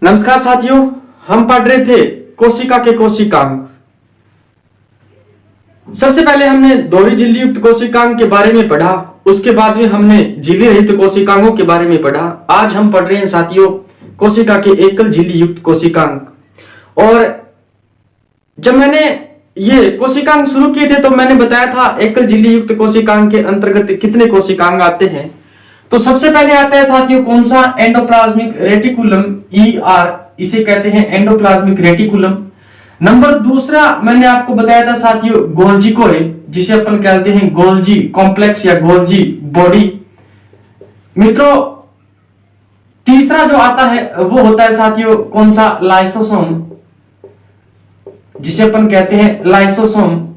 नमस्कार साथियों, हम पढ़ रहे थे कोशिका के कोशिकांग। सबसे पहले हमने दोहरी झिल्ली युक्त कोशिकांग के बारे में पढ़ा, उसके बाद में हमने झिल्ली रहित कोशिकांगों के बारे में पढ़ा। आज हम पढ़ रहे हैं साथियों कोशिका के एकल झिल्ली युक्त कोशिकांग। और जब मैंने ये कोशिकांग शुरू किए थे तो मैंने बताया था एकल झिल्ली युक्त कोशिकांग के अंतर्गत कितने कोशिकांग आते हैं। तो सबसे पहले आता है साथियों कौन सा? एंडोप्लाज्मिक रेटिकुलम, ER, इसे कहते हैं एंडोप्लाज्मिक रेटिकुलम। नंबर दूसरा मैंने आपको बताया था साथियों गोल्जी कोए, जिसे अपन कहते हैं गोल्जी कॉम्प्लेक्स या गोल्जी बॉडी। मित्रों तीसरा जो आता है वो होता है साथियों कौन सा? लाइसोसोम, जिसे अपन कहते हैं लाइसोसोम।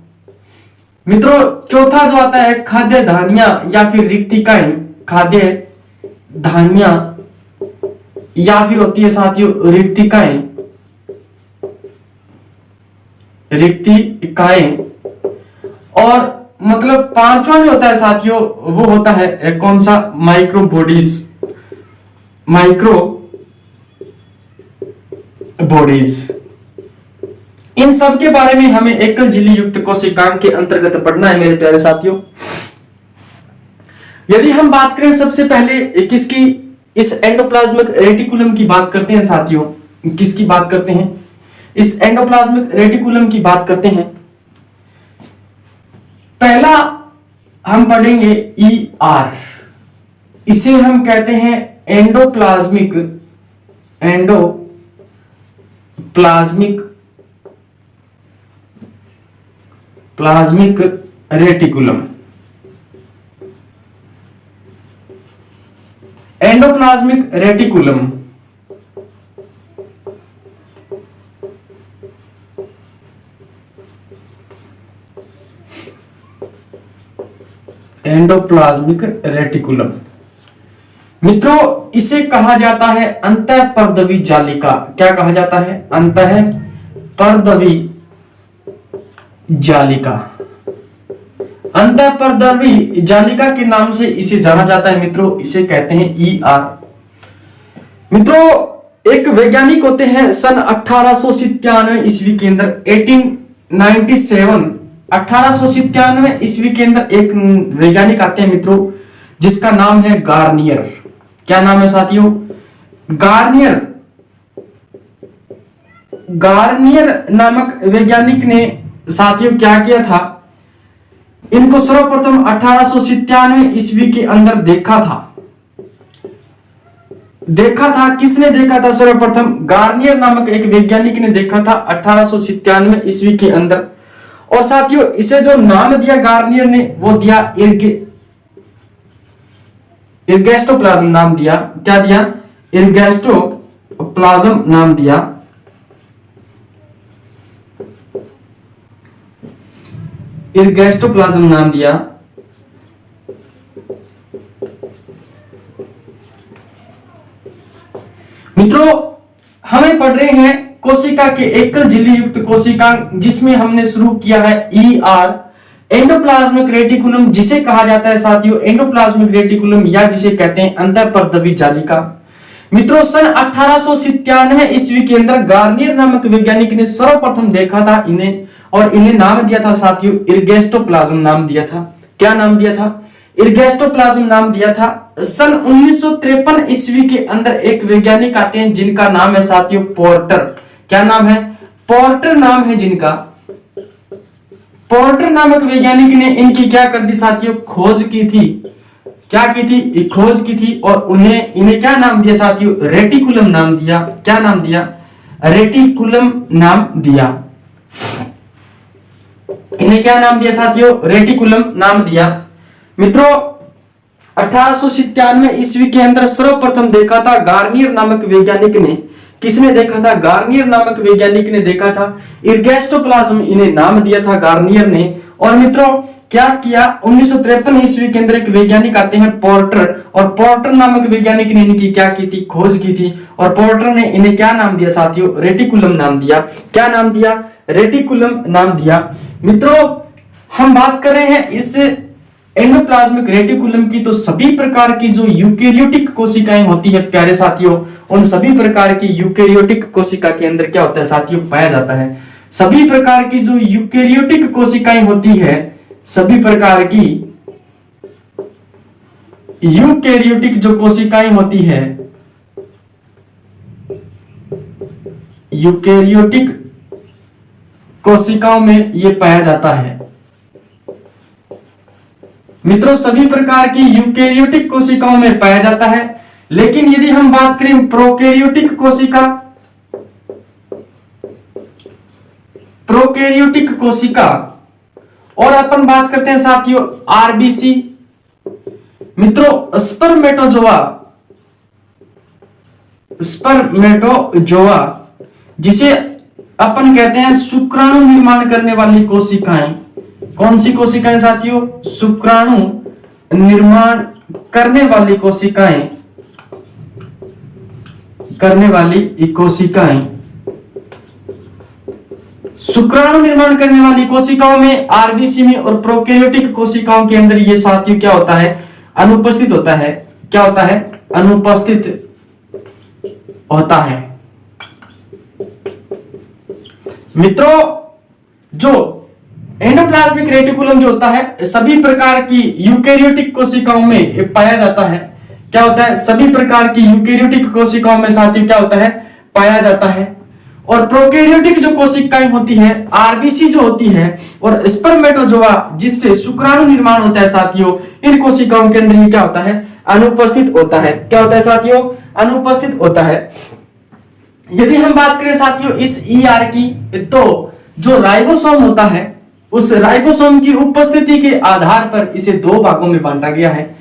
मित्रों चौथा जो आता है खाद्य धानियां या फिर रिक्तिकाएं, खाद्य धानियां या फिर होती है साथियों रिक्तिकाएं, रिक्तिकाएं। और मतलब पांचवा जो होता है साथियों वो होता है कौन सा? Micro bodies, micro bodies. इन सब के बारे में हमें एकल झिल्ली युक्त कोशिकांग के अंतर्गत पढ़ना है मेरे प्यारे साथियों। यदि हम बात करें सबसे पहले किसकी? इस एंडोप्लाज्मिक रेटिकुलम की बात करते हैं साथियों। किसकी बात करते हैं? इस एंडोप्लाज्मिक रेटिकुलम की बात करते हैं। पहला हम पढ़ेंगे ER, इसे हम कहते हैं endoplasmic reticulum. Endoplasmic reticulum endoplasmic reticulum मित्रों इसे कहा जाता है अंतःपर्दवी जालिका। क्या कहा जाता है? अंतःपर्दवी जालिका। अंतःपर्दवी जालिका के नाम से इसे जाना जाता है मित्रों, इसे कहते हैं ER। मित्रों एक वैज्ञानिक होते हैं सन 1897 ईस्वी के अंदर, 1897 ईस्वी के अंदर एक वैज्ञानिक आते हैं मित्रों जिसका नाम है गार्नियर। क्या नाम है साथियों? गार्नियर। गार्नियर नामक वैज्ञानिक ने साथियों क्या किया था? इनको सर्वप्रथम 1897 ईस्वी के अंदर देखा था। किसने देखा था? सर्वप्रथम गार्नियर नामक एक वैज्ञानिक ने देखा था 1897 ईस्वी के अंदर। और साथियों इसे जो नाम दिया गार्नियर ने वो दिया इर्गेस्टोप्लाज्म नाम दिया। क्या दिया? इर्गेस्टोप्लाज्म नाम दिया। इर्गेस्टोप्लाज्म नाम दिया। मित्रों हमें पढ़ रहे हैं कोशिका के एकल झिल्ली युक्त कोशिकांग, जिसमें हमने शुरू किया है ER एंडोप्लाज्मिक रेटिकुलम, जिसे कहा जाता है साथियों एंडोप्लाज्मिक रेटिकुलम या जिसे कहते हैं अंतःपर्दवी जालिका। मित्रों सन 1897 ईस्वी के अंदर गार्नियर नामक वैज्ञानिक ने सर्वप्रथम देखा था इन्हें, और इन्हें नाम दिया था साथियों इर्गेस्टोप्लाज्म नाम दिया था। क्या नाम दिया था? इर्गेस्टोप्लाज्म नाम दिया था। सन 1953 ईस्वी के अंदर एक वैज्ञानिक आते हैं जिनका नाम है साथियों पोर्टर। क्या नाम है? पोर्टर नाम है जिनका। पोर्टर नामक वैज्ञानिक ने इनकी क्या कर दी साथियों? खोज की थी। क्या की थी? खोज की थी। और इन्हें क्या नाम दिया साथियों? रेटिकुलम नाम दिया। क्या नाम दिया? रेटिकुलम नाम दिया। इन्हें क्या नाम दिया साथियों? रेटिकुलम नाम दिया। मित्रों 1897 ईस्वी के अंदर सर्वप्रथम देखा था गार्नियर नामक वैज्ञानिक ने। किसने देखा था? गार्नियर नामक वैज्ञानिक ने देखा था इर्गेस्टोप्लाज्म, इन्हें नाम दिया था गार्नियर ने। और मित्रों क्या किया? 1953 ईस्वी के अंदर एक वैज्ञानिक आते हैं पोर्टर, और पोर्टर नामक वैज्ञानिक ने इनकी क्या की थी? खोज की थी। और पोर्टर ने इन्हें क्या नाम दिया साथियों? रेटिकुलम नाम दिया। क्या नाम दिया? रेटिकुलम नाम दिया। मित्रों हम बात कर रहे हैं इस एंडोप्लाज्मिक रेटिकुलम की तो सभी प्रकार की जो यूकेरियोटिक कोशिकाएं होती है प्यारे साथियों, उन सभी प्रकार की यूकेरियोटिक कोशिका के अंदर क्या होता है साथियों, पाया जाता है। सभी प्रकार की जो यूकेरियोटिक कोशिकाएं होती है, सभी प्रकार की यूकेरियोटिक जो कोशिकाएं होती है, यूकेरियोटिक कोशिकाओं में यह पाया जाता है। मित्रों सभी प्रकार की यूकेरियोटिक कोशिकाओं में पाया जाता है। लेकिन यदि हम बात करें प्रोकैरियोटिक कोशिका, प्रोकैरियोटिक कोशिका और अपन बात करते हैं साथियों आरबीसी। मित्रों स्पर्मेटोजोआ, स्पर्मेटोजोआ जिसे अपन कहते हैं शुक्राणु निर्माण करने वाली कोशिकाएं। कौन सी कोशिकाएं साथियों, शुक्राणु निर्माण करने वाली कोशिकाएं, करने वाली कोशिकाएं। शुक्राणु निर्माण करने वाली कोशिकाओं में, आरबीसी में और प्रोकैरियोटिक कोशिकाओं के अंदर ये साथियों क्या होता है, अनुपस्थित होता है। क्या होता है, अनुपस्थित होता है। मित्रों जो एंडोप्लाज्मिक रेटिकुलम जो होता है सभी प्रकार की यूकेरियोटिक कोशिकाओं में पाया जाता है। क्या होता है, सभी प्रकार की यूकेरियोटिक कोशिकाओं में साथियों क्या होता है, पाया जाता है। और प्रोकैरियोटिक जो कोशिकाएं होती है, आरबीसी जो होती है और स्पर्मेटोजोआ जिससे शुक्राणु निर्माण होता है साथियों, इन कोशिकाओं के अंदर ये क्या होता है, अनुपस्थित होता है। क्या होता है साथियों, अनुपस्थित होता है। यदि हम बात करें साथियों इस ईआर की, तो जो राइबोसोम होता है उस राइबोसोम की उपस्थिति के आधार पर इसे दो भागों में बांटा गया है।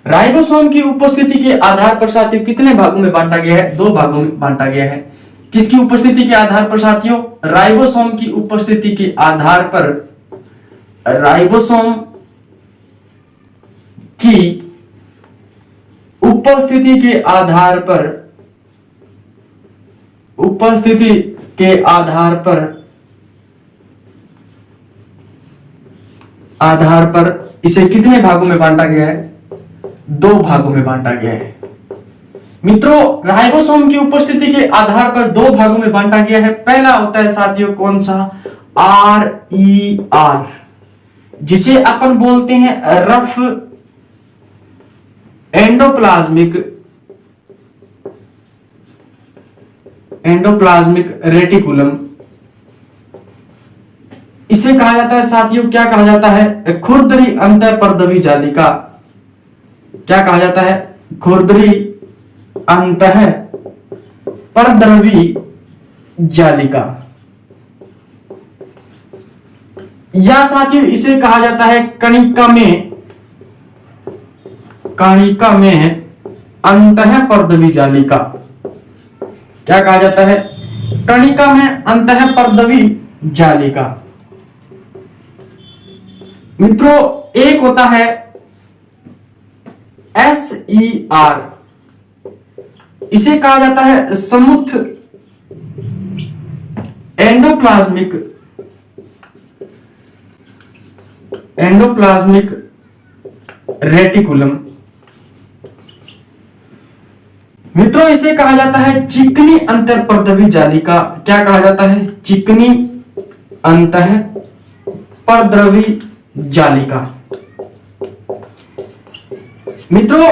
राइबोसोम की उपस्थिति के आधार पर साथियों कितने भागों में बांटा गया है, दो भागों में बांटा गया है। किसकी उपस्थिति के आधार पर साथियों, राइबोसोम की उपस्थिति के आधार पर, राइबोसोम की उपस्थिति के आधार पर, उपस्थिति के आधार पर इसे कितने भागों में बांटा गया है, दो भागों में बांटा गया है। मित्रों राइबोसोम की उपस्थिति के आधार पर दो भागों में बांटा गया है। पहला होता है साथियों कौन सा, RER जिसे अपन बोलते हैं रफ एंडोप्लाज्मिक रेटिकुलम। इसे कहा जाता है साथियों, क्या कहा जाता है, खुरदरी अंतःपर्दवी जालिका। क्या कहा जाता है, खुरदरी अंतःपर्दवी जालिका। या साथियों इसे कहा जाता है कणिका में अंतःपर्दवी जालिका। क्या कहा जाता है, कणिका में अंतःपर्दवी जालिका। मित्रों एक होता है SER, इसे कहा जाता है समूथ एंडोप्लाज्मिक रेटिकुलम। मित्रों इसे कहा जाता है चिकनी अंतःपर्दवी जालिका। क्या कहा जाता है, चिकनी अंतःपर्दवी जालिका। मित्रों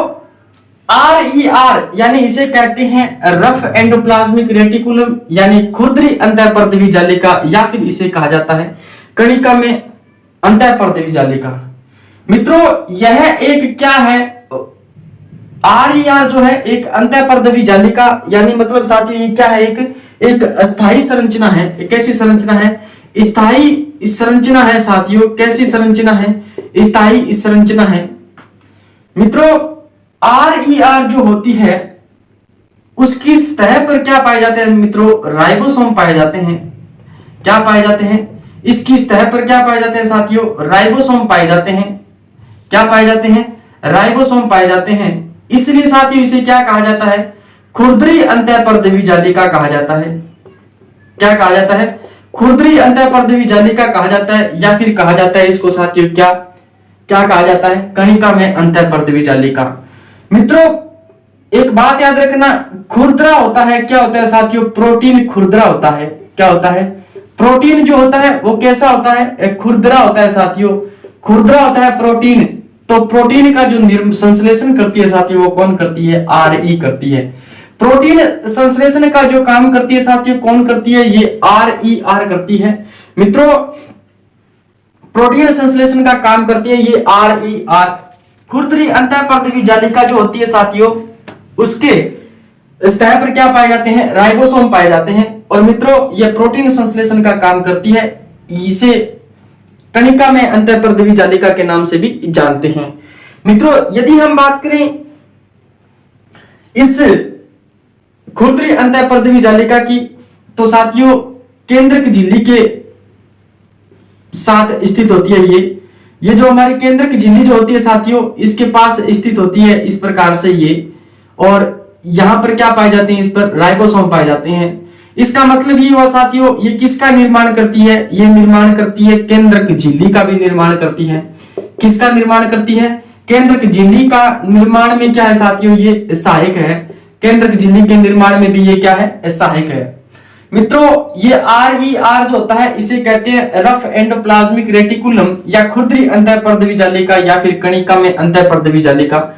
RER यानी इसे कहते हैं रफ एंडोप्लाज्मिक रेटिकुलम यानी खुरदरी अंतःपर्दवी जालिका, या फिर इसे कहा जाता है कणिका में अंतःपर्दवी जालिका। मित्रों यह एक क्या है, RER जो है एक अंतःपर्दवी जालिका यानी मतलब साथियों ये क्या है, एक अस्थायी संरचना है। एक कैसी संरचना है, स्थायी संरचना है साथियों। कैसी संरचना है, स्थायी संरचना है। मित्रों RER जो होती है उसकी सतह पर क्या पाए जाते हैं मित्रों, राइबोसोम पाए जाते हैं। क्या पाए जाते हैं, इसकी सतह पर क्या पाए जाते हैं साथियों, राइबोसोम पाए जाते हैं। क्या पाए जाते हैं, राइबोसोम पाए जाते हैं। इसलिए साथियों इसे क्या कहा जाता है, खुरदरी अंतःपर्दवी जालिका कहा जाता है। क्या कहा जाता है, खुरदरी अंतःपर्दवी जालिका कहा जाता है, या फिर कहा जाता है इसको साथियों क्या, क्या कहा जाता है? कणिका में अंतःपर्दवी जालिका। मित्रों एक बात याद रखना, खुरदरा होता है, क्या होता है साथियों? प्रोटीन खुरदरा होता है। क्या होता है? प्रोटीन जो होता है वो कैसा होता है? खुरदरा होता है साथियों, खुरदरा होता है प्रोटीन। तो प्रोटीन का जो संश्लेषण करती है साथियों वो कौन करती है? आरई करती है। प्रोटीन संश्लेषण का जो काम करती है साथियों कौन करती है? ये आर करती है। मित्रों प्रोटीन संश्लेषण का काम करती है ये आर। खुरदरी अंतःपर्दवी जालिका जो होती है साथियों उसके सतह पर क्या पाए जाते हैं? राइबोसोम पाए जाते हैं। और मित्रों यह प्रोटीन संश्लेषण का काम करती है, इसे कणिका में अंतःपर्दवी जालिका के नाम से भी जानते हैं। मित्रों यदि हम बात करें इस खुरदरी अंतःपर्दवी जालिका की तो साथियों केंद्रक झिल्ली के साथ स्थित होती है। ये जो हमारी केंद्रक झिल्ली जो होती है साथियों इसके पास स्थित होती है इस प्रकार से ये, और यहां पर क्या पाए जाते हैं? इस पर राइबोसोम पाए जाते हैं। इसका मतलब ये हुआ साथियों ये किसका निर्माण करती है? ये निर्माण करती है केंद्रक झिल्ली का भी निर्माण करती है। किसका निर्माण करती है? केंद्रक झिल्ली का निर्माण में क्या है साथियों? ये सहायक है। केंद्रक झिल्ली के निर्माण में भी ये क्या है? सहायक है। मित्रों ये आर जो होता है इसे कहते हैं रफ एंडोप्लाज्मिक रेटिकुलम या खुरदरी अंतःपर्दवी जालिका या फिर कणिका में अंतःपर्दवी जालिका।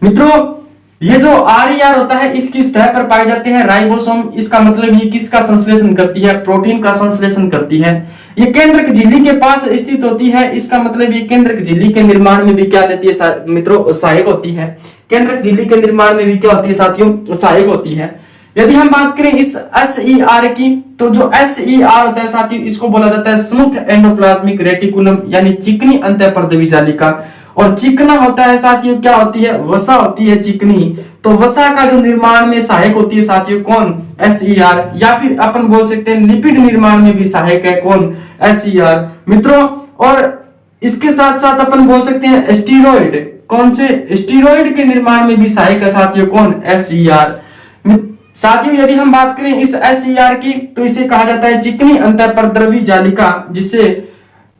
मित्रों ये जो आर होता है इसकी सतह पर पाए जाते हैं राइबोसोम। इसका मतलब ये किसका संश्लेषण करती है? प्रोटीन का संश्लेषण करती है। ये केंद्रक झिल्ली के पास स्थित होती है, इसका मतलब ये केंद्रक झिल्ली के निर्माण में भी क्या लेती है मित्रों? सहायक होती है। केंद्रक झिल्ली के निर्माण में भी क्या होती है साथियों? सहायक होती है। यदि हम बात करें इस SER की तो जो SER होता है साथियों इसको बोला जाता है स्मूथ एंडोप्लाज्मिक रेटिकुलम यानी चिकनी अंतःपर्दवी जालिका। और चिकना होता है साथियों क्या होती है? वसा होती है चिकनी। तो वसा का जो निर्माण में सहायक होती है साथियों कौन? SER। या फिर अपन बोल सकते हैं लिपिड निर्माण में भी सहायक है कौन? SER। मित्रों और इसके साथ साथ अपन बोल सकते हैं स्टीरॉइड, कौन से? स्टीरॉइड के निर्माण में भी सहायक है साथियों कौन? SER। साथियों यदि हम बात करें इस SER की तो इसे कहा जाता है चिकनी अंतःपर्दवी जालिका, जिसे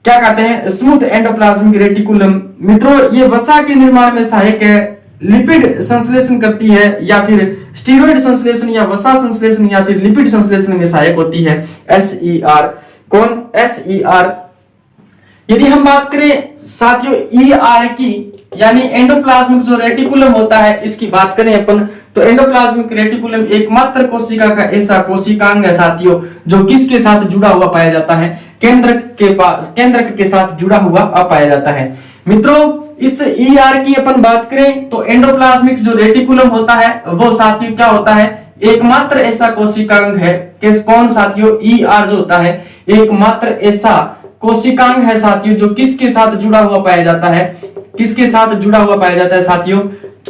क्या कहते हैं? Smooth endoplasmic reticulum. मित्रों ये वसा के निर्माण में सहायक है, लिपिड संश्लेषण करती है या फिर स्टीरॉइड संश्लेषण या वसा संश्लेषण या फिर लिपिड संश्लेषण में सहायक होती है SER। कौन? SER। यदि हम बात करें साथियों ER की यानी एंडोप्लाज्मिक जो रेटिकुलम होता है इसकी बात करें अपन तो एंडोप्लाज्मिक रेटिकुलम एकमात्र कोशिका का ऐसा कोशिकांग है साथियों जो किसके साथ जुड़ा हुआ पाया जाता है? केंद्रक के साथ जुड़ा हुआ पाया जाता है। मित्रों इस ER की अपन बात करें तो एंडोप्लाज्मिक जो रेटिकुलम होता है वो साथियों क्या होता है? एकमात्र ऐसा कोशिकांग है। कौन साथियों? ER जो होता है एकमात्र ऐसा कोशिकांग है साथियों जो किसके साथ जुड़ा हुआ पाया जाता है? किसके साथ जुड़ा हुआ पाया जाता है साथियों?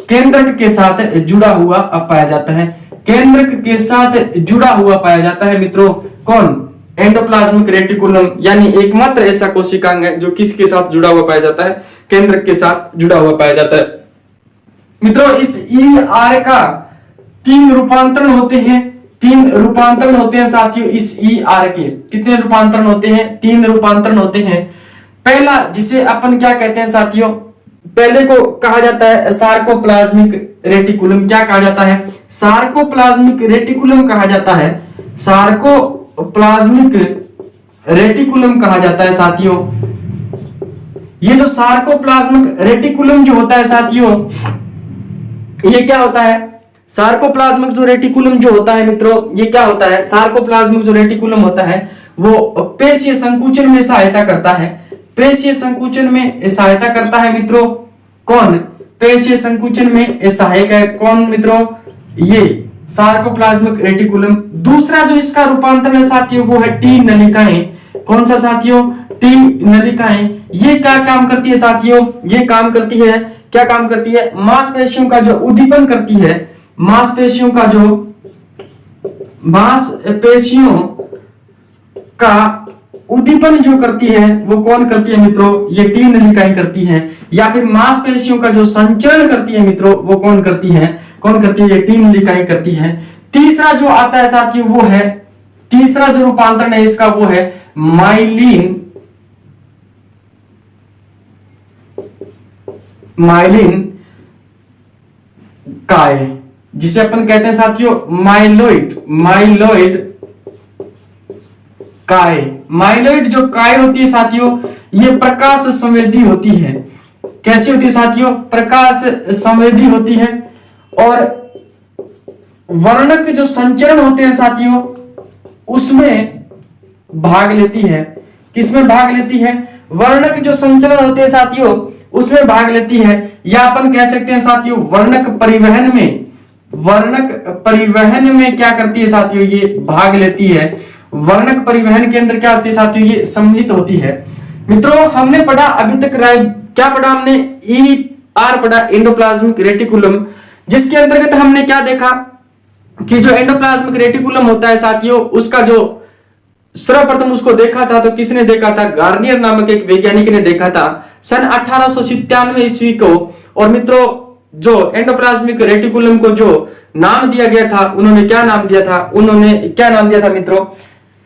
केंद्रक के साथ जुड़ा हुआ पाया जाता है। केंद्रक के साथ जुड़ा हुआ पाया जाता है मित्रों कौन? एंडोप्लाज्मिक रेटिकुलम यानी एकमात्र ऐसा कोशिकांग है जो किसके साथ जुड़ा हुआ पाया जाता है? केंद्रक के साथ जुड़ा हुआ पाया जाता है। मित्रों इस ER का 3 रूपांतरण होते हैं। 3 रूपांतरण होते हैं साथियों इस ER के। कितने रूपांतरण होते हैं? 3 रूपांतरण होते हैं। पहला जिसे अपन क्या कहते हैं साथियों? पहले को कहा जाता है सार्कोप्लाज्मिक रेटिकुलम। क्या कहा जाता है? सार्कोप्लाज्मिक रेटिकुलम कहा जाता है। सार्कोप्लाज्मिक रेटिकुलम कहा जाता है साथियों। ये जो सार्कोप्लाज्मिक रेटिकुलम जो होता है साथियों ये क्या होता है? सार्कोप्लाज्मिक जो रेटिकुलम जो होता है मित्रों ये क्या होता है? सार्कोप्लाज्मिक जो रेटिकुलम होता है वो पेशीय संकुचन में सहायता करता है। पेशीय संकुचन में सहायता करता है मित्रों कौन? पेशीय संकुचन में सहायक है कौन मित्रों? ये सार्कोप्लाज्मिक रेटिकुलम। दूसरा जो इसका रूपांतरण है साथियों वो है टी नलिकाएं। कौन सा साथियों? टी नलिकाएं। ये क्या काम करती है साथियों? ये काम करती है, क्या काम करती है? मांसपेशियों का जो उद्दीपन करती है, मांसपेशियों का उद्दीपन जो करती है वो कौन करती है मित्रों? ये टी नलिकाएं करती हैं। या फिर मांसपेशियों का जो संचरण करती है मित्रों वो कौन करती है? कौन करती है? ये टी नलिकाएं करती हैं। तीसरा जो आता है साथियों वो है, तीसरा जो रूपांतरण है इसका वो है माइलिन माइलिन काय, जिसे अपन कहते हैं साथियों माइलोइड, माइलोइड काय। माइलोइड जो काय होती है साथियों, ये प्रकाश संवेदी होती है। कैसी होती है साथियों? प्रकाश संवेदी होती है। और वर्णक जो संचरण होते हैं साथियों, उसमें भाग लेती है। किसमें भाग लेती है? वर्णक जो संचरण होते हैं साथियों, उसमें भाग लेती है। या अपन कह सकते हैं साथियों वर्णक परिवहन में, वर्णक परिवहन में क्या करती है साथियों? ये भाग लेती है। वर्णक परिवहन के अंदर क्या होती है साथियों? ये सम्मिलित होती है। मित्रों हमने पढ़ा अभी तक क्या पढ़ा हमने? ER पढ़ा, एंडोप्लाज्मिक रेटिकुलम, जिसके अंतर्गत हमने क्या देखा कि जो एंडोप्लाज्मिक रेटिकुलम होता है साथियों, उसका जो सर्वप्रथम उसको देखा था तो किसने देखा था? गार्नियर नामक एक वैज्ञानिक ने देखा था सन 1897 ईस्वी को। और मित्रों जो एंडोप्लाज्मिक रेटिकुलम को जो नाम दिया गया था, उन्होंने क्या नाम दिया था? उन्होंने क्या नाम दिया था मित्रों?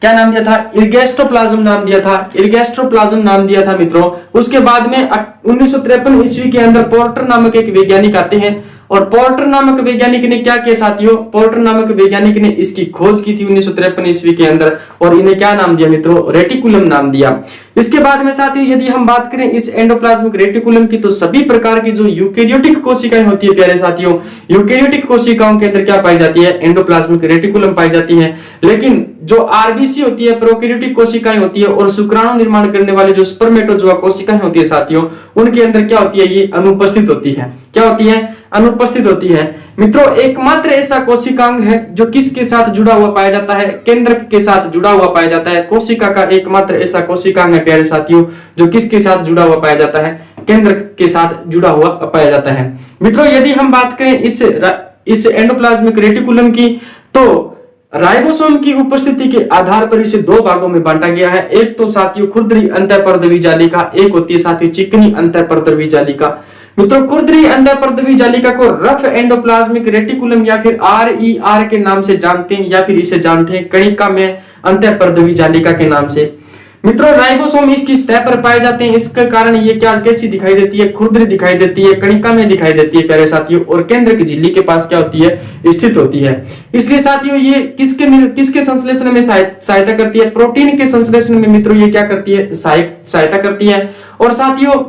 क्या नाम दिया था? इर्गेस्ट्रोप्लाज्म नाम दिया था, इर्गेस्ट्रोप्लाज्म नाम दिया था मित्रों। उसके बाद में 1953 ईस्वी के अंदर पोर्टर नामक एक वैज्ञानिक आते हैं। और पोर्टर नामक वैज्ञानिक ने क्या किया साथियों? पोर्टर नामक वैज्ञानिक ने इसकी खोज की थी 1953 ईस्वी के अंदर, और इन्हें क्या नाम दिया मित्रों? रेटिकुलम नाम दिया। इसके बाद में साथियों यदि हम बात करें इस एंडोप्लाज्मिक रेटिकुलम की, तो सभी प्रकार की जो यूकेरियोटिक कोशिकाएं होती है प्यारे साथियों, यूकेरियोटिक कोशिकाओं के अंदर क्या पाई जाती है? एंडोप्लाज्मिक रेटिकुलम पाई जाती है। लेकिन जो आरबीसी होती है, प्रोकैरियोटिक कोशिकाएं होती है, और शुक्राणु निर्माण करने वाले जो स्पर्मेटोजोआ कोशिकाएं होती है साथियों, उनके अंदर क्या होती है? ये अनुपस्थित होती है। क्या होती है? अनुपस्थित होती है। मित्रों एकमात्र ऐसा कोशिकांग है जो किसके साथ जुड़ा हुआ पाया जाता है? केंद्रक के साथ जुड़ा हुआ पाया जाता है। कोशिका का एकमात्र ऐसा कोशिकांग है प्यारे साथियों जो किसके साथ जुड़ा हुआ पाया जाता है? केंद्रक के साथ जुड़ा हुआ पाया जाता है। मित्रों यदि हम बात करें इस एंडोप्लाज्मिक रेटिकुलम की, तो राइबोसोम की उपस्थिति के आधार पर इसे दो भागों में बांटा गया है। एक तो साथियों खुरदरी अंतःपर्दवी जालिका, एक होती है साथियों चिकनी अंतःपर्दवी जालिका। मित्रों खुरदरी अंतःपर्दवी जालिका को रफ एंडोप्लाज्मिक रेटिकुलम या फिर RER के नाम से जानते हैं, या फिर इसे जानते हैं कणिका में अंतःपर्दवी जालिका के नाम से। मित्रों राइबोसोम इसकी सतह पर पाए जाते हैं। इसके कारण ये क्या कैसी दिखाई देती है? खुरदरी दिखाई देती है, कणिका में दिखाई देती है प्यारे साथियों, और केंद्र की झिल्ली के पास क्या होती है? स्थित होती है। इसलिए साथियों ये किसके संश्लेषण में सहायता करती है? प्रोटीन के संश्लेषण में मित्रों ये क्या करती है? सहायता करती है। और साथियों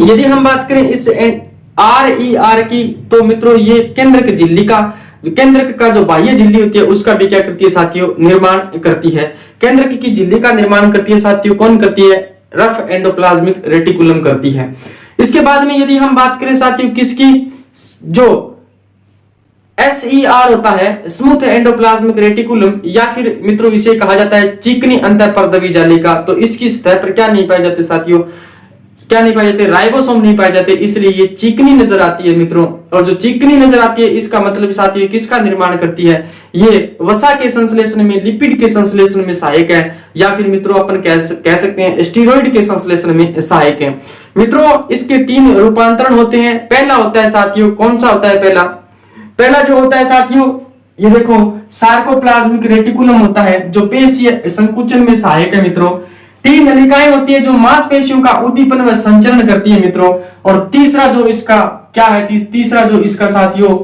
यदि हम बात करें इस RER की, तो मित्रों ये केंद्र की झिल्ली का जो बाह्य झिल्ली होती है उसका भी क्या करती है साथियों? निर्माण करती है। केंद्र की झिल्ली का निर्माण करती है साथियों, कौन करती है? रफ एंडोप्लाज्मिक रेटिकुलम करती है। इसके बाद में यदि हम बात करें साथियों किसकी, जो SER होता है स्मूथ एंडोप्लाज्मिक रेटिकुलम, या फिर मित्रों इसे कहा जाता है चिकनी अंतःपर्दवी जालिका, तो इसकी सतह पर क्या नहीं पाए जाते साथियों? क्या नहीं पाए जाते? राइबोसोम नहीं पाए जाते, इसलिए ये चिकनी नजर आती है मित्रों। और जो चिकनी नजर आती है इसका मतलब साथियों किसका निर्माण करती है? ये वसा के संश्लेषण में, लिपिड के संश्लेषण में सहायक है, या फिर मित्रों अपन कह सकते हैं स्टीरॉइड के संश्लेषण में सहायक है। मित्रों इसके 3 रूपांतरण होते हैं। पहला होता है साथियों, कौन सा होता है? पहला जो होता है साथियों, ये देखो सार्कोप्लाज्मिक रेटिकुलम होता है जो पेशीय संकुचन में सहायक है मित्रों। 3 नलिकाएं होती है जो मांसपेशियों का उद्दीपन व संचरण करती है मित्रों। और तीसरा जो इसका क्या है? तीसरा जो इसका साथियों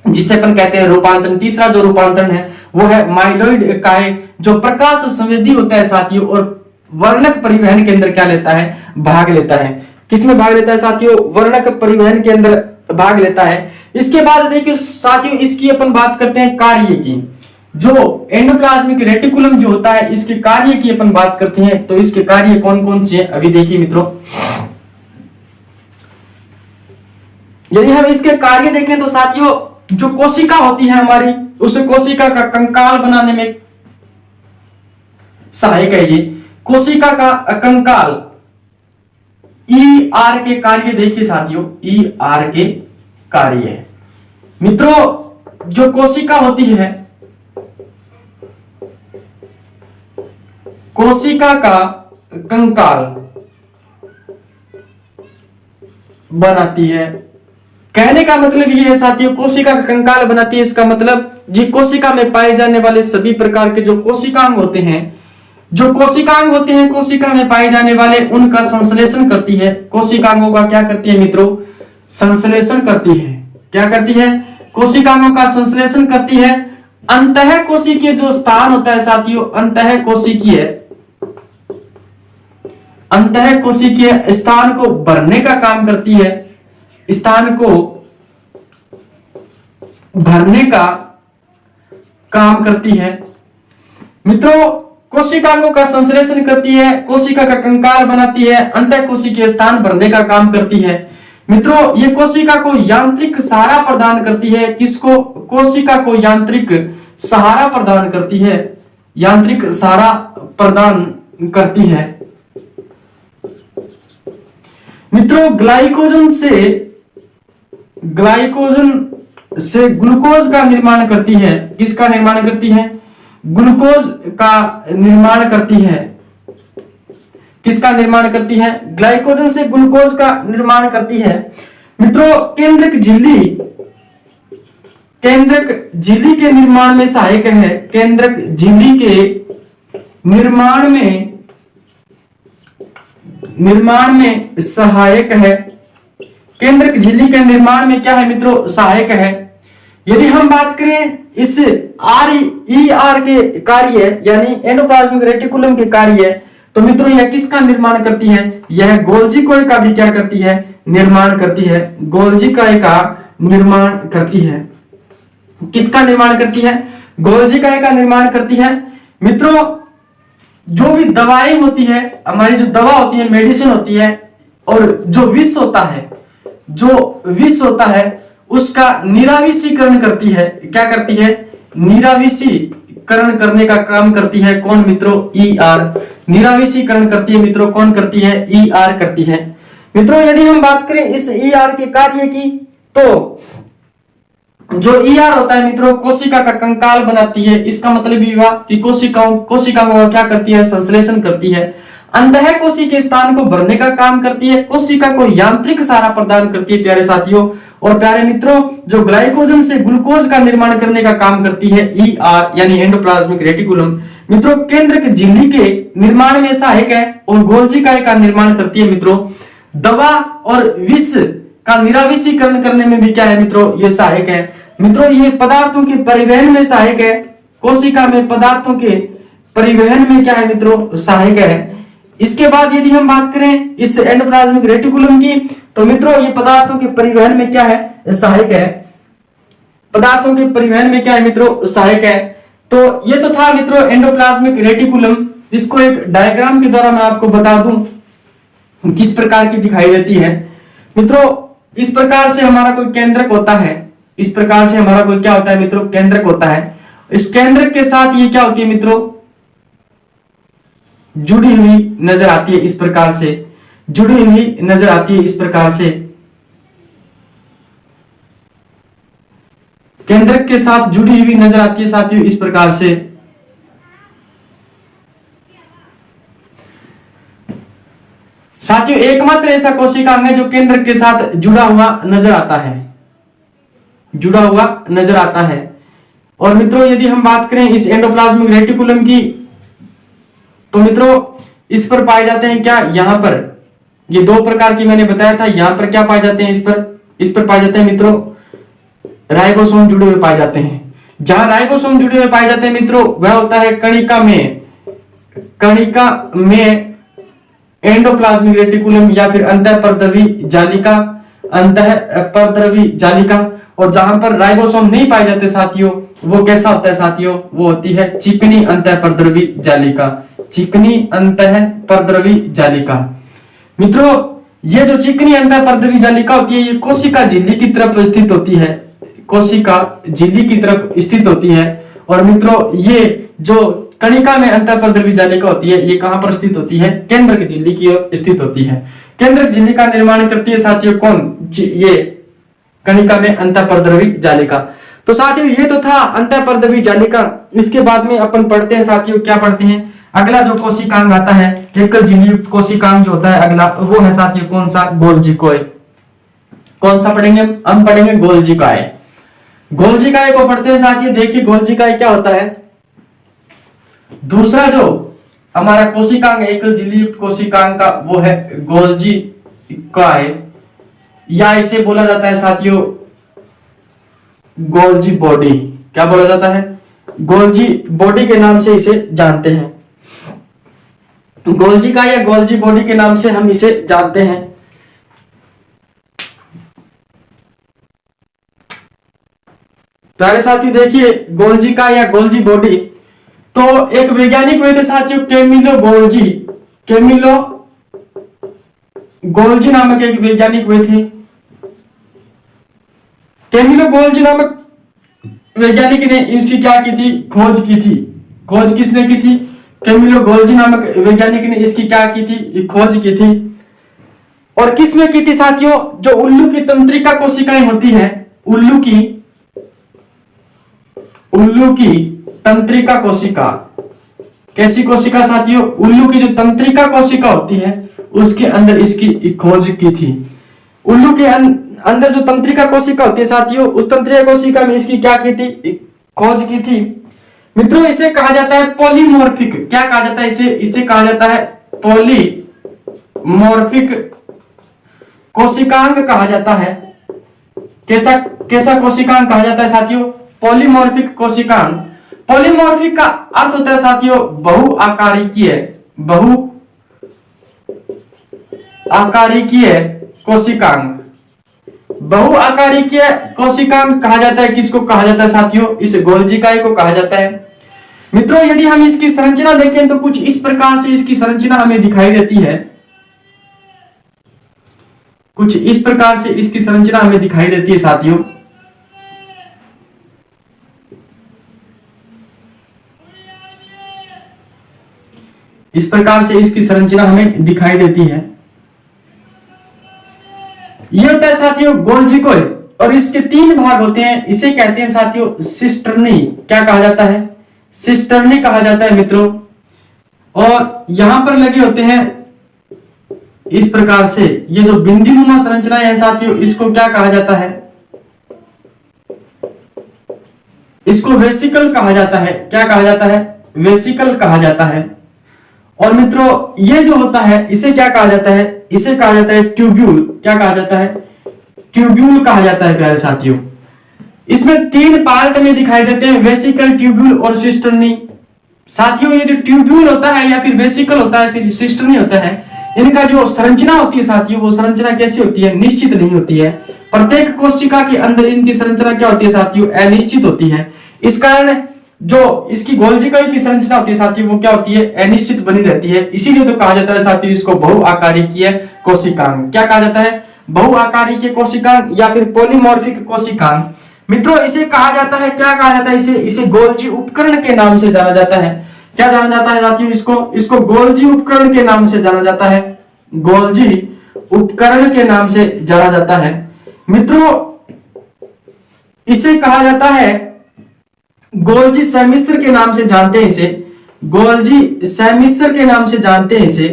जिसे अपन कहते हैं रूपांतरण, तीसरा जो रूपांतरण है वो है माइलोइड काय, जो प्रकाश संवेदी होता है साथियों, और वर्णक परिवहन के अंदर क्या लेता है? भाग लेता है। किसमें भाग लेता है साथियों? वर्णक परिवहन के अंदर भाग लेता है। इसके बाद देखिए साथियों इसकी अपन बात करते हैं कार्य की। जो एंडोप्लाज्मिक रेटिकुलम जो होता है इसके कार्य की अपन बात करते हैं, तो इसके कार्य कौन कौन से हैं अभी देखिए मित्रों। यदि हम इसके कार्य देखें तो साथियों जो कोशिका होती है हमारी, उस कोशिका का कंकाल बनाने में सहायक है ये। कोशिका का कंकाल ER के कार्य देखिए साथियों, ER के कार्य मित्रों जो कोशिका होती है, कोशिका का कंकाल बनाती है। कहने का मतलब ये है साथियों कोशिका का कंकाल बनाती है, इसका मतलब जी कोशिका में पाए जाने वाले सभी प्रकार के जो कोशिकांग होते हैं जो कोशिकांग होते हैं कोशिका में पाए जाने वाले उनका संश्लेषण करती है। कोशिकांगों का क्या करती है मित्रों? संश्लेषण करती है। क्या करती है? कोशिकांगों का संश्लेषण करती है। अंतः कोशिकीय जो स्थान होता है साथियों, अंतः कोशिकीय स्थान को भरने का काम करती है। स्थान को भरने का काम करती है। मित्रों, कोशिकांगों का संश्लेषण करती है, कोशिका का कंकाल बनाती है, अंतः कोशिकीय स्थान भरने का काम करती है। मित्रों, ये कोशिका को यांत्रिक सहारा प्रदान करती है। किसको? कोशिका को यांत्रिक सहारा प्रदान करती है। यांत्रिक सहारा प्रदान करती है। मित्रों, ग्लाइकोजन से ग्लूकोज का निर्माण करती है। किसका निर्माण करती है? ग्लूकोज का निर्माण करती है। किसका निर्माण करती है? ग्लाइकोजन से ग्लूकोज का निर्माण करती है। मित्रों, केंद्रक झिल्ली के निर्माण में सहायक है। केंद्रक झिल्ली के निर्माण में सहायक है। केंद्रक झिल्ली के निर्माण में क्या है मित्रों? सहायक है। यदि हम बात करें इस RER के कार्य यानी एंडोप्लाज्मिक रेटिकुलम के कार्य, तो मित्रों यह किसका निर्माण करती है? यह गोल्जी कोय का भी क्या करती है? निर्माण करती है। गोल्जी कोय का निर्माण करती है। किसका निर्माण करती है? गोल्जी कोय का निर्माण करती है। मित्रों, जो भी दवाएं होती है, हमारी जो दवा होती है, मेडिसिन होती है, और जो विष होता है उसका निराविषीकरण करती है। क्या करती है? निराविषीकरण करने का काम करती है। कौन मित्रों? ER। निराविषीकरण करती है मित्रों। कौन करती है? ER करती है। मित्रों, यदि हम बात करें इस ER के कार्य की, तो जो ER होता है मित्रों, कोशिका का कंकाल बनाती है। इसका मतलब ये हुआ कि कोशिकाओं का क्या करती है? संश्लेषण करती है। अंतः कोशिकीय स्थान को भरने का काम करती है। कोशिका को यांत्रिक सहारा प्रदान करती है प्यारे साथियों। और प्यारे मित्रों, जो ग्लाइकोजन से ग्लूकोज का निर्माण करने का काम करती है ER यानी एंडोप्लाज्मिक रेटिकुलम। मित्रों, केंद्रक झिल्ली के निर्माण में सहायक है और गोल्जी कोय का निर्माण करती है। मित्रों, दवा और विष का निराविषीकरण करने में भी क्या है मित्रों? ये सहायक है। मित्रों, ये पदार्थों के परिवहन में सहायक है। कोशिका में पदार्थों के परिवहन में क्या है मित्रों? सहायक है। इसके बाद यदि हम बात करें इस एंडोप्लाज्मिक रेटिकुलम की, तो मित्रों ये पदार्थों के परिवहन में क्या है? सहायक है। पदार्थों के परिवहन में क्या है मित्रों? सहायक है। तो ये तो था मित्रों एंडोप्लाज्मिक रेटिकुलम। इसको एक डायग्राम के द्वारा मैं आपको बता दूं किस प्रकार की दिखाई देती है। मित्रों, इस प्रकार से हमारा कोई केंद्रक होता है। इस प्रकार से हमारा कोई क्या होता है मित्रों? केंद्रक होता है। इस केंद्रक के साथ ये क्या होती है मित्रों? जुड़ी हुई नजर आती है। इस प्रकार से जुड़ी हुई नजर आती है। इस प्रकार से केंद्रक के साथ जुड़ी हुई नजर आती है साथियों। इस प्रकार से साथियों एकमात्र ऐसा कोशिकांग है जो केंद्रक के साथ जुड़ा हुआ नजर आता है। जुड़ा हुआ नजर आता है। और मित्रों, यदि हम बात करें इस एंडोप्लाज्मिक रेटिकुलम की, तो मित्रों इस पर पाए जाते हैं क्या? यहां पर ये दो प्रकार की मैंने बताया था। यहां पर क्या पाए जाते हैं? इस पर पाए जाते हैं मित्रों राइबोसोम जुड़े हुए पाए जाते हैं। जहां राइबोसोम जुड़े हुए पाए जाते हैं मित्रों, वह होता है कणिका में एंडोप्लाज्मिक रेटिकुलम या फिर अंतःपरद्रवी जालिका। और जहां पर राइबोसोम नहीं पाए जाते साथियों, वो कैसा होता है साथियों? वो होती है चिकनी अंतःपरद्रवी जालिका। चिकनी अंतःपरद्रवी जालिका। मित्रों, ये जो चिकनी अंतःपरद्रवी जालिका होती है, ये कोशिका झिल्ली की तरफ स्थित होती है। कोशिका झिल्ली की तरफ स्थित होती है। और मित्रों, ये जो कणिका में अंतःपरद्रवी जालिका होती है, ये कहां पर स्थित होती है? केंद्रक झिल्ली की ओर स्थित होती है। केंद्रक झिल्ली का निर्माण करती है साथियों कौन? ये कणिका में अंतःपरद्रवी जालिका। तो साथियों ये तो था अंतःपरद्रवी जालिका। इसके बाद में अपन पढ़ते हैं साथियों, क्या पढ़ते हैं? अगला जो कोशिकांग आता है, एकल झिल्ली युक्त कोशिकांग जो होता है अगला, वो है साथियों कौन सा? गोल्जी कोय। कौन सा पढ़ेंगे? हम पढ़ेंगे गोल्जी कोय। गोल्जी कोय को पढ़ते हैं साथियों। देखिए गोल्जी कोय क्या होता है। दूसरा जो हमारा कोशिकांग एकल झिल्ली युक्त कोशिकांग का वो है गोल्जी काय, या इसे बोला जाता है साथियों गोल्जी बॉडी। क्या बोला जाता है? गोल्जी बॉडी के नाम से इसे जानते हैं। गोल्जी काय या गोल्जी बॉडी के नाम से हम इसे जानते हैं। प्यारे साथियों देखिए, गोल्जी काय या गोल्जी बॉडी, तो एक वैज्ञानिक हुए थे साथियों कैमिलो गोल्जी। कैमिलो गोल्जी नामक एक वैज्ञानिक हुए थे। कैमिलो गोल्जी नामक वैज्ञानिक ने इसकी क्या की थी? खोज की थी। खोज किसने की थी? कैमिलो गोल्जी नामक वैज्ञानिक ने इसकी क्या की थी? खोज की थी। और किस में की थी साथियों? जो उल्लू की तंत्रिका कोशिकाएं होती हैं, उल्लू की तंत्रिका कोशिका। कैसी कोशिका साथियों? उल्लू की जो तंत्रिका कोशिका होती है उसके अंदर इसकी खोज की थी। उल्लू के अंदर जो तंत्रिका कोशिका होती है साथियों, उस तंत्रिका कोशिका में इसकी क्या की थी? खोज की थी। मित्रों इसे कहा जाता है पॉलीमॉर्फिक। क्या कहा जाता है इसे? इसे कहा जाता है पॉलीमॉर्फिक कोशिकांग कहा जाता है। कैसा कोशिकांग कहा जाता है साथियों? पॉलीमॉर्फिक कोशिकांग। पॉलीमॉर्फिक का अर्थ होता है साथियों बहुआकारिकीय कोशिकांग। बहुआकारिकीय कोशिकांग कहा जाता है। किसको कहा जाता है साथियों? इस गोल्जी काय को कहा जाता है। मित्रों यदि हम इसकी संरचना देखें तो कुछ इस प्रकार से इसकी संरचना हमें दिखाई देती है। कुछ इस प्रकार से इसकी संरचना हमें दिखाई देती है साथियों। इस प्रकार से इसकी संरचना हमें दिखाई देती है। यह होता है साथियों गोल्जी कोय, और इसके 3 भाग होते हैं। इसे कहते हैं साथियों सिस्टर्नी। क्या कहा जाता है? सिस्टर्नी कहा जाता है मित्रों। और यहां पर लगे होते हैं इस प्रकार से, ये जो बिंदुनुमा संरचना है साथियों, इसको क्या कहा जाता है? इसको वेसिकल कहा जाता है। क्या कहा जाता है? वेसिकल कहा जाता है। और मित्रों ये जो होता है इसे क्या कहा जाता है? इसे कहा जाता है ट्यूब्यूल। क्या कहा जाता है? ट्यूब्यूल कहा जाता है प्यारे साथियों। इसमें 3 पार्ट में दिखाई देते हैं, वेसिकल, ट्यूब्यूल और सिस्टर्नी। साथियों ये जो ट्यूब्यूल होता है या फिर वेसिकल होता है फिर सिस्टर्नी होता है, इनका जो संरचना होती है साथियों, वो संरचना कैसी होती है? निश्चित नहीं होती है। प्रत्येक कोशिका के अंदर इनकी संरचना क्या होती है साथियों? अनिश्चित होती है। इस कारण जो इसकी गोल्जी काय की संरचना होती है साथियों, वो क्या होती है? अनिश्चित बनी रहती है। इसीलिए तो कहा जाता है साथियों इसको बहुआकारिकीय कोशिकांग। क्या कहा जाता है? बहुआकारिकीय कोशिकांग या फिर पॉलीमॉर्फिक कोशिकांग। मित्रों इसे कहा जाता है, क्या कहा जाता है? इसे गोल्जी उपकरण के नाम से जाना जाता है। क्या जाना जाता है साथियों? इसको गोल्जी उपकरण के नाम से जाना जाता है। गोल्जी उपकरण के नाम से जाना जाता है। मित्रों इसे कहा जाता है गोल्जी समिश्र के नाम से जानते हैं इसे। गोल्जी समिश्र के नाम से जानते हैं इसे।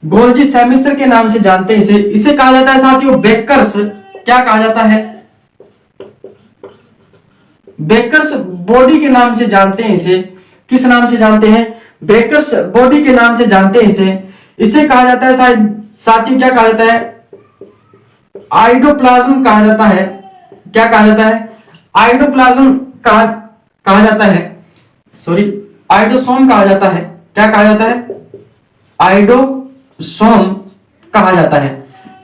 गोल्जी समिश्र के नाम से जानते हैं इसे। इसे कहा जाता है साथियों बेकर्स। क्या कहा जाता है? बेकर्स बॉडी के नाम से जानते हैं इसे। किस नाम से जानते हैं? बेकर्स बॉडी के नाम से जानते हैं इसे। इसे कहा जाता है साथियों क्या कहा जाता है? आइडोप्लाज्म कहा जाता है। क्या कहा जाता है? आइडोप्लाज्म कहा जाता है। सॉरी, आइडोसोम कहा जाता है। क्या कहा जाता है? आइडोसोम कहा जाता है।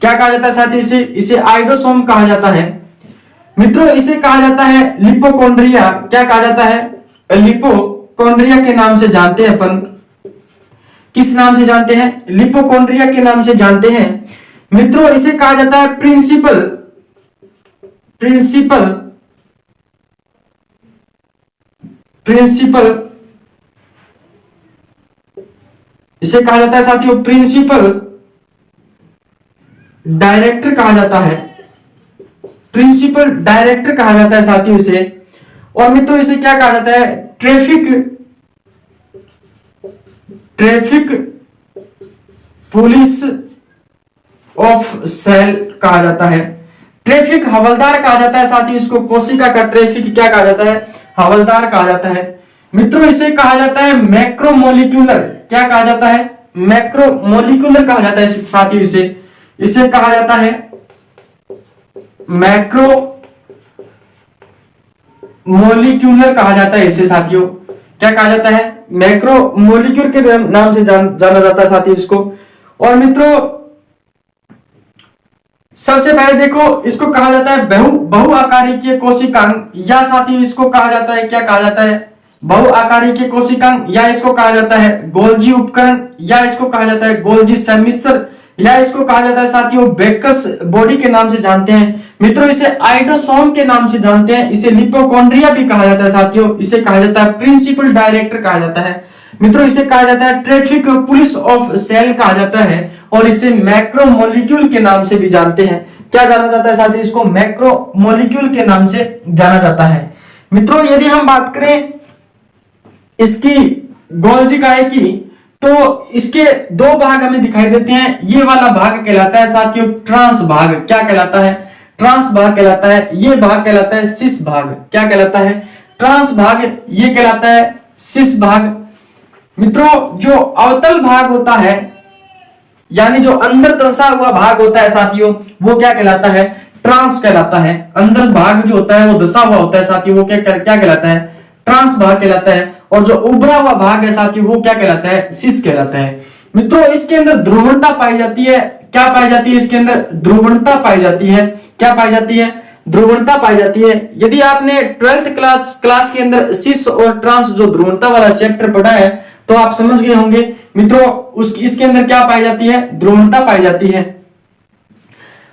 क्या कहा जाता है साथियों? इसे आइडोसोम कहा जाता है। मित्रों इसे कहा जाता है लिपोकॉन्ड्रिया। क्या कहा जाता है? लिपोकॉन्ड्रिया के नाम से जानते हैं अपन। किस नाम से जानते हैं? लिपोकॉन्ड्रिया के नाम से जानते हैं। मित्रों इसे कहा जाता है प्रिंसिपल इसे कहा जाता है साथियों प्रिंसिपल डायरेक्टर कहा जाता है। प्रिंसिपल डायरेक्टर कहा जाता है साथियों इसे। और मित्रों इसे क्या कहा जाता है? ट्रैफिक पुलिस ऑफ सेल कहा जाता है। ट्रैफिक हवलदार कहा जाता है साथियों इसको। कोशिका का ट्रैफिक क्या कहा जाता है? हवलदार कहा जाता है। मित्रों इसे कहा जाता है मैक्रोमोलिक्यूलर। क्या कहा जाता है? मैक्रोमोलिक्यूलर कहा जाता है साथियों। इसे कहा जाता है मैक्रोमोलिक्यूलर कहा जाता है इसे साथियों। क्या कहा जाता है? मैक्रोमोलिक्यूल के नाम से जाना जाता है साथियों इसको। और मित्रों सबसे पहले देखो, इसको कहा जाता है बहुआकारिकीय कोशिकांग, या साथियों इसको कहा जाता है, क्या कहा जाता है? बहुआकारिकीय कोशिकांग, या इसको कहा जाता है गोल्जी उपकरण, या इसको कहा जाता है गोल्जी सम्मिश्र, या इसको कहा जाता है साथियों बेकस बॉडी के नाम से जानते हैं। मित्रों इसे आइडोसोम के नाम से जानते हैं। इसे लिपोकॉन्ड्रिया भी कहा जाता है साथियों। इसे कहा जाता है प्रिंसिपल डायरेक्टर कहा जाता है। मित्रों इसे कहा जाता है ट्रैफिक पुलिस ऑफ सेल कहा जाता है। और इसे मैक्रोमोलिक्यूल के नाम से भी जानते हैं। क्या जाना जाता है साथियों? इसको मैक्रोमोलिक्यूल के नाम से जाना जाता है। मित्रों यदि हम बात करें इसकी गोल्जी काय की, तो इसके दो भाग हमें दिखाई देते हैं। ये वाला भाग कहलाता है साथियों ट्रांस भाग। क्या कहलाता है? ट्रांस भाग कहलाता है। ये भाग कहलाता है सिस भाग। क्या कहलाता है? ट्रांस भाग। ये कहलाता है सिस भाग। मित्रों जो अवतल भाग होता है, यानी जो अंदर दर्शा हुआ भाग होता है साथियों, वो क्या कहलाता है? ट्रांस कहलाता है। अंदर भाग जो होता है वो दर्शा हुआ होता है साथियों, वो क्या कहलाता है? ट्रांस भाग कहलाता है। और जो उभरा हुआ भाग है साथियों वो क्या कहलाता है? सिस कहलाता है। मित्रों इसके अंदर ध्रुवणता पाई जाती है। क्या पाई जाती है? इसके अंदर ध्रुवणता पाई जाती है। क्या पाई जाती है? ध्रुवणता पाई जाती है। यदि आपने 12th क्लास के अंदर सिस और ट्रांस जो ध्रुवणता वाला चैप्टर पढ़ा है तो आप समझ गए होंगे। मित्रों इसके अंदर क्या पाई जाती है? ध्रुवणता पाई जाती है।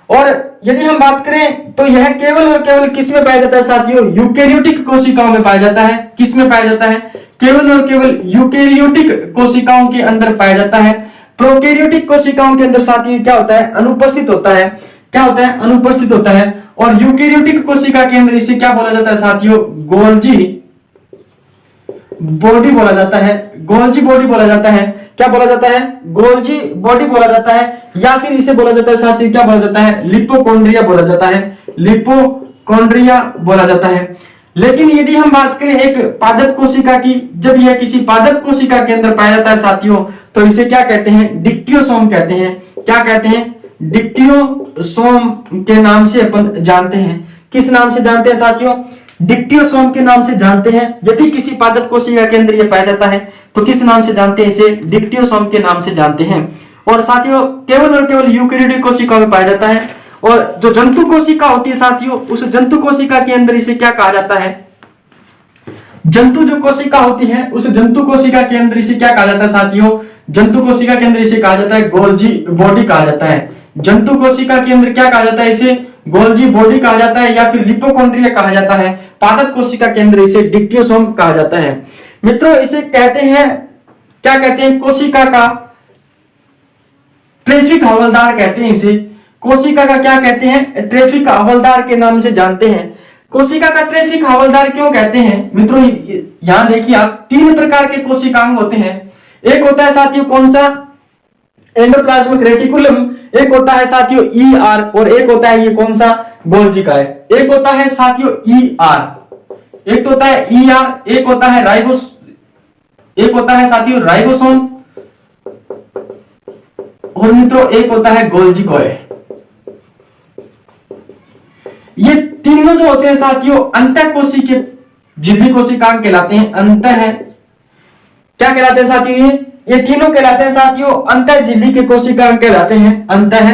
और यदि हम बात करें तो यह केवल और केवल किस में पाया जाता है साथियों? यूकेरियोटिक कोशिकाओं में पाया जाता है। किस में पाया जाता है? केवल और केवल यूकेरियोटिक कोशिकाओं के अंदर पाया जाता है। प्रोकैरियोटिक कोशिकाओं के अंदर साथियों क्या होता है? अनुपस्थित होता है। क्या होता है? अनुपस्थित होता है। और यूकेरियोटिक कोशिका के अंदर इसे क्या बोला जाता है साथियों? गोल्जी बॉडी बोला जाता है। गोल्जी बॉडी बोला जाता है। क्या बोला जाता है? गोल्जी बॉडी बोला जाता है। या फिर इसे बोला जाता है साथियों क्या बोला जाता है? लिपोकॉन्ड्रिया बोला जाता है। लिपोकॉन्ड्रिया बोला जाता है। लेकिन यदि हम बात करें एक पादप कोशिका की, जब यह किसी पादप कोशिका के अंदर पाया जाता है साथियों तो इसे क्या कहते हैं? डिक्टियोसोम कहते हैं। क्या कहते हैं? डिक्टियोसोम के नाम से अपन जानते हैं। किस नाम से जानते हैं साथियों? डिक्टियोसोम के नाम से जानते हैं। यदि किसी पादप कोशिका के अंदर यह पाया जाता है तो किस नाम से जानते हैं? इसे डिक्टियोसोम के नाम से जानते हैं। और साथियों केवल और केवल यूकेरियोटिक कोशिका में पाया जाता है। और जो जंतु कोशिका होती है साथियों, उस जंतु कोशिका के अंदर इसे क्या कहा जाता है? जंतु जो कोशिका होती है उस जंतु कोशिका के अंदर इसे क्या कहा जाता है साथियों? जंतु कोशिका के अंदर इसे कहा जाता है गोल्जी बॉडी कहा जाता है। जंतु कोशिका के अंदर क्या कहा जाता है? इसे गोल्जी बॉडी कहा जाता है या फिर लिपोकॉन्ड्रिया कहा जाता है। पादप कोशिका के अंदर इसे डिक्टियोसोम कहा जाता है। मित्रों इसे कहते हैं, क्या कहते हैं? कोशिका का ट्रैफिक हवलदार कहते हैं इसे। कोशिका का क्या कहते हैं? ट्रैफिक हवलदार के नाम से जानते हैं। कोशिका का ट्रैफिक हवलदार क्यों कहते हैं? मित्रों यहां देखिए आप, 3 प्रकार के कोशिकांग होते हैं। एक होता है साथियों कौन सा? Endoplasmic reticulum. एक होता है साथियों ER और एक होता है ये कौन सा? गोल्जी का है। एक होता है साथियों ER, एक होता है ER, एक होता है एक होता है साथियों राइबोसोम और मित्रों एक होता है गोल्जी कॉय। ये तीनों जो होते हैं साथियों अंतःकोशिकीय झिल्ली कोशिकांग कहलाते हैं। क्या कहलाते हैं साथियों? ये तीनों कहलाते हैं साथियों अंतः झिल्ली के कोशिकांग कहलाते हैं। अंतः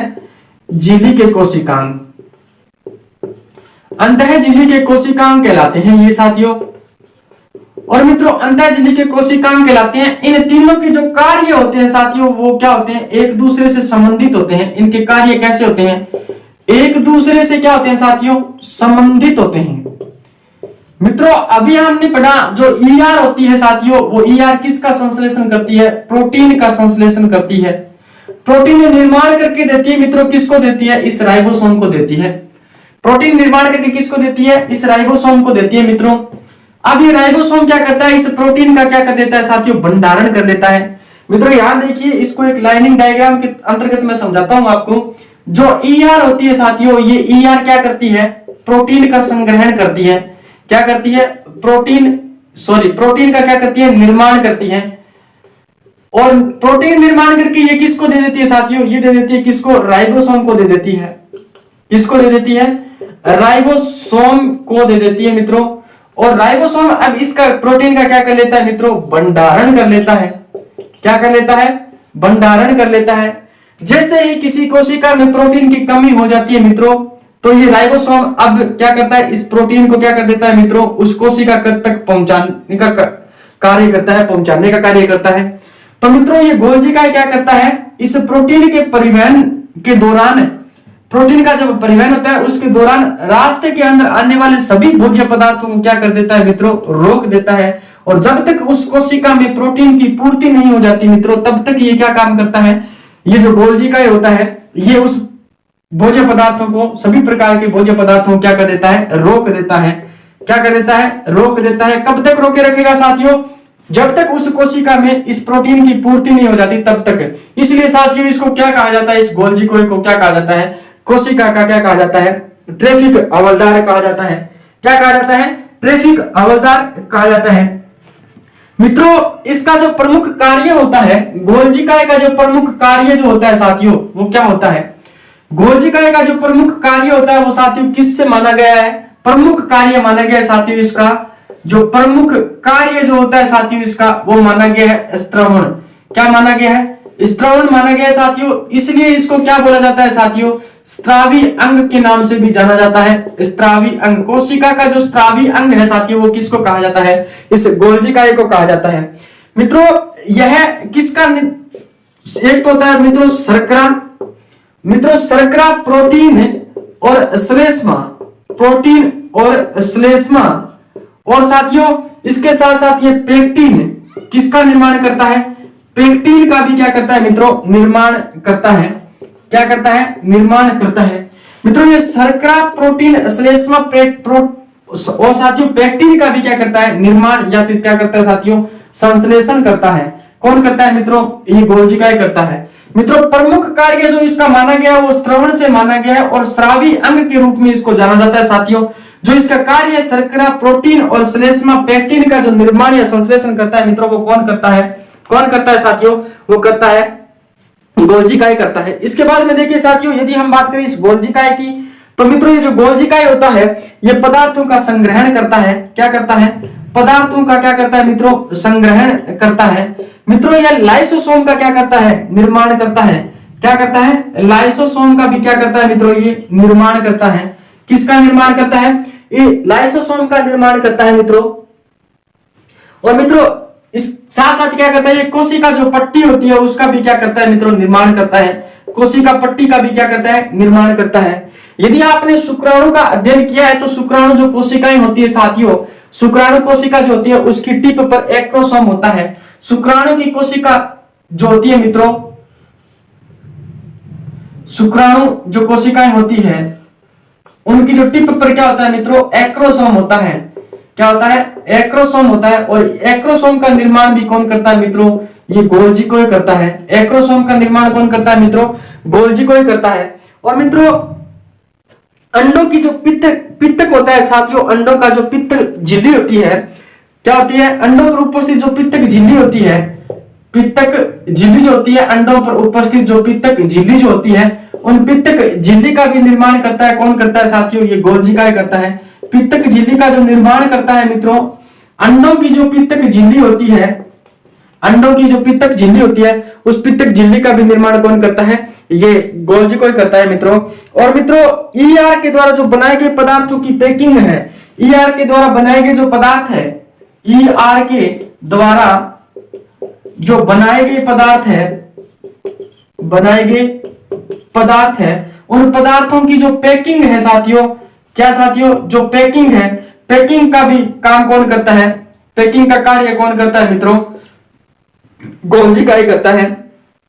झिल्ली के कोशिकांग, अंतः झिल्ली के कोशिकांग कहलाते हैं ये साथियों। और मित्रों अंतः झिल्ली के कोशिकांग कहलाते हैं। इन तीनों के जो कार्य होते हैं साथियों वो क्या होते हैं? एक दूसरे से संबंधित होते हैं। इनके कार्य कैसे होते हैं? एक दूसरे से क्या होते हैं साथियों? संबंधित होते हैं। मित्रों अभी हमने पढ़ा जो ER होती है साथियों, वो ER किसका संश्लेषण करती है? प्रोटीन का संश्लेषण करती है। प्रोटीन निर्माण करके देती है मित्रों, किसको देती है? इस राइबोसोम को देती है। प्रोटीन निर्माण करके किसको देती है? इस राइबोसोम को देती है मित्रों। अब ये राइबोसोम क्या करता है? इस प्रोटीन का क्या कर देता है साथियों? भंडारण कर लेता है। मित्रों यहां देखिए, इसको एक लाइनिंग डायग्राम के अंतर्गत मैं समझाता हूं आपको। जो ER होती है साथियों, ये ER क्या करती है? प्रोटीन का संग्रहण करती है। क्या करती है? प्रोटीन सॉरी प्रोटीन का क्या करती है, निर्माण करती है। और प्रोटीन निर्माण करके ये किसको दे देती है साथियों, ये दे देती है किसको, राइबोसोम को दे देती है। किसको दे देती है, राइबोसोम को दे देती है मित्रों। और राइबोसोम अब इसका प्रोटीन का क्या कर लेता है मित्रों, भंडारण कर लेता है। क्या कर लेता है, भंडारण कर लेता है। जैसे ही किसी कोशिका में प्रोटीन की कमी हो जाती है मित्रों, तो ये राइबोसोम अब क्या करता है, इस प्रोटीन को क्या कर देता है मित्रों, उस कोशिका तक पहुंचाने का कार्य करता है, पहुंचाने का कार्य करता है। तो मित्रों ये गोल्जी काय क्या करता है, इस प्रोटीन के परिवहन के दौरान, प्रोटीन का जब परिवहन होता है उसके दौरान रास्ते के अंदर आने वाले सभी भोज्य पदार्थों को क्या कर देता है मित्रों, रोक देता है। और जब तक उस कोशिका में प्रोटीन की पूर्ति नहीं हो जाती मित्रों, तब तक ये क्या काम करता है, ये जो गोल्जी काय होता है ये उस भोज्य पदार्थों को, सभी प्रकार के भोज्य पदार्थों को क्या कर देता है, रोक देता है। क्या कर देता है, रोक देता है। कब तक रोके रखेगा साथियों, जब तक उस कोशिका में इस प्रोटीन की पूर्ति नहीं हो जाती तब तक। इसलिए साथियों इसको क्या कहा जाता है, इस गोल्जी को क्या कहा जाता है, कोशिका का क्या कहा जाता है, ट्रैफिक हवलदार कहा जाता है। क्या कहा जाता है, ट्रैफिक हवलदार कहा जाता है। मित्रों इसका जो प्रमुख कार्य होता है, गोल्जी काय का जो प्रमुख कार्य जो होता है साथियों, वो क्या होता है, गोल्जी काय का जो प्रमुख कार्य होता है वो साथियों किससे माना गया है, प्रमुख कार्य माना गया है साथियों, इसका जो प्रमुख कार्य जो होता है साथियों इसका वो माना गया है स्त्रवण। क्या माना गया है, स्त्रवण माना गया है साथियों। इसलिए इसको क्या बोला जाता है साथियों, स्त्रावी अंग के नाम से भी जाना जाता है। स्त्रावी अंग, कोशिका का जो स्त्रावी अंग है साथियों वो किसको कहा जाता है, इस गोल्जी काय को कहा जाता है। मित्रों यह किसका, एक तो होता है मित्रों शर्करा, मित्रों शर्करा प्रोटीन और श्लेष्मा, प्रोटीन और श्लेष्मा, और साथियों इसके साथ साथ ये पेक्टिन किसका निर्माण करता है, पेक्टिन का भी क्या करता है मित्रों, निर्माण करता है। क्या करता है, निर्माण करता है। मित्रों ये शर्करा प्रोटीन श्लेष्मा और साथियों पेक्टिन का भी क्या करता है, निर्माण या फिर क्या करता है साथियों, संश्लेषण करता है। कौन करता है मित्रों, ये गोल्जी काय करता है। मित्रों प्रमुख कार्य जो इसका माना गया है वो श्रवण से माना गया है और स्रावी अंग के रूप में इसको जाना जाता है साथियों। जो इसका कार्य है शर्करा प्रोटीन और श्लेष्मा पेक्टिन का जो निर्माण या संश्लेषण करता है मित्रों, वो कौन करता है, कौन करता है साथियों, वो करता है गोल्जी काय करता है। इसके बाद में देखिए साथियों यदि हम बात करें इस गोल्जी काय की, तो मित्रों ये जो गोल्जी काय होता है ये पदार्थों का संग्रहण करता है। क्या करता है, पदार्थों का क्या करता है मित्रों, संग्रहण करता है। मित्रों यह लाइसोसोम का क्या करता है, निर्माण करता है। क्या करता है, लाइसोसोम का भी क्या करता है मित्रों, ये निर्माण करता है। किसका निर्माण करता है, ये लाइसोसोम का निर्माण करता है मित्रों। और मित्रों इस साथ साथ क्या करता है, ये कोशिका जो पट्टी होती है उसका भी क्या करता है मित्रों, निर्माण करता है। कोशिका पट्टी का भी क्या करता है, निर्माण करता है। यदि आपने शुक्राणु का अध्ययन किया है तो शुक्राणु जो कोशिकाएं होती है साथियों, शुक्राणु कोशिका जो होती है उसकी टिप पर एक्रोसोम होता है। शुक्राणु की कोशिका जो होती है मित्रों, शुक्राणु जो कोशिकाएं होती है उनकी जो टिप पर क्या होता है मित्रों, एक्रोसोम होता है। क्या होता है, एक्रोसोम होता है। और एक्रोसोम का निर्माण भी कौन करता है मित्रों, ये गोल्जी को ही करता है। एक्रोसोम का निर्माण कौन करता है मित्रों, गोल्जी को ही करता है। और मित्रों अंडों की जो पित्तक होता है साथियों, अंडों का जो पित्तक झिल्ली होती है, क्या होती है, अंडों पर उपस्थित जो पित्तक झिल्ली होती है, पित्तक झिल्ली जो होती है, अंडों पर उपस्थित जो पित्तक झिल्ली जो होती है, उन पित्तक झिल्ली का भी निर्माण करता है। कौन करता है साथियों, ये गोल्जी काय करता है। पित्तक झिल्ली का जो निर्माण करता है मित्रों, अंडों की जो पित्तक झिल्ली होती है, अंडों की जो पित्तक झिल्ली होती है उस पित्तक झिल्ली का भी निर्माण कौन करता है, ये गोल्जी को ही करता है मित्रों। और मित्रों ईआर के द्वारा जो बनाए गए पदार्थों की पैकिंग है, ईआर के द्वारा बनाए गए जो पदार्थ है, ईआर के द्वारा जो बनाए गए पदार्थ है, बनाए गए पदार्थ है, उन पदार्थों की जो पैकिंग है साथियों, क्या साथियों, जो पैकिंग है, पैकिंग का भी काम कौन करता है, पैकिंग का कार्य कौन करता है मित्रों, गोल्जी काय करता है।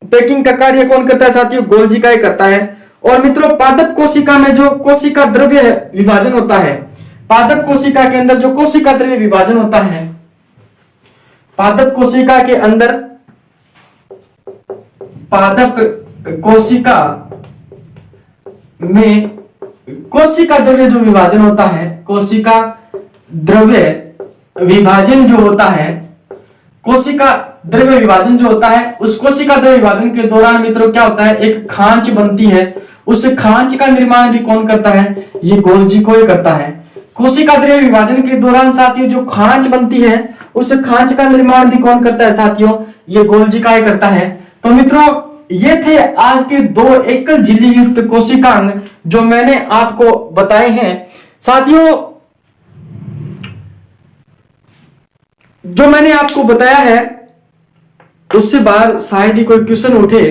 पैकिंग का कार्य कौन करता है साथियों, गोल्जी काय करता है। और मित्रों पादप कोशिका में जो कोशिका द्रव्य विभाजन होता है, पादप कोशिका के अंदर जो कोशिका द्रव्य विभाजन होता है, पादप कोशिका के अंदर, पादप कोशिका में कोशिका द्रव्य जो विभाजन होता है, कोशिका द्रव्य विभाजन जो होता है, कोशिका द्रव्य विभाजन जो होता है, उस कोशिका द्रव्य विभाजन के दौरान मित्रों क्या होता है, एक खांच बनती है। उस खांच का निर्माण भी कौन करता है, ये गोल्जी को ही करता है। कोशिका द्रव्य विभाजन के दौरान साथियों जो खांच बनती है, उस खांच का निर्माण भी कौन करता है साथियों, ये गोल्जी का ही करता है। तो मित्रों ये थे आज के 2 एकल झिल्ली युक्त कोशिकांग जो मैंने आपको बताए हैं। साथियों जो मैंने आपको बताया है उससे बाहर शायद ही कोई क्वेश्चन उठे,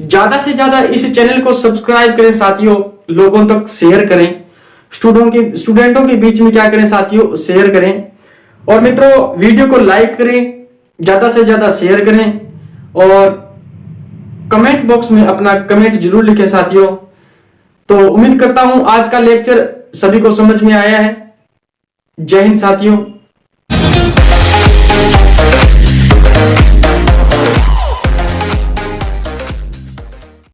ज्यादा से ज्यादा इस चैनल को सब्सक्राइब करें साथियों, लोगों तक शेयर करें, स्टूडेंटों के बीच में क्या करें साथियों, शेयर करें। और मित्रों वीडियो को लाइक करें, ज्यादा से ज्यादा शेयर करें और कमेंट बॉक्स में अपना कमेंट जरूर लिखें साथियों। तो उम्मीद करता हूं आज का लेक्चर सभी को समझ में आया है। जय हिंद साथियों।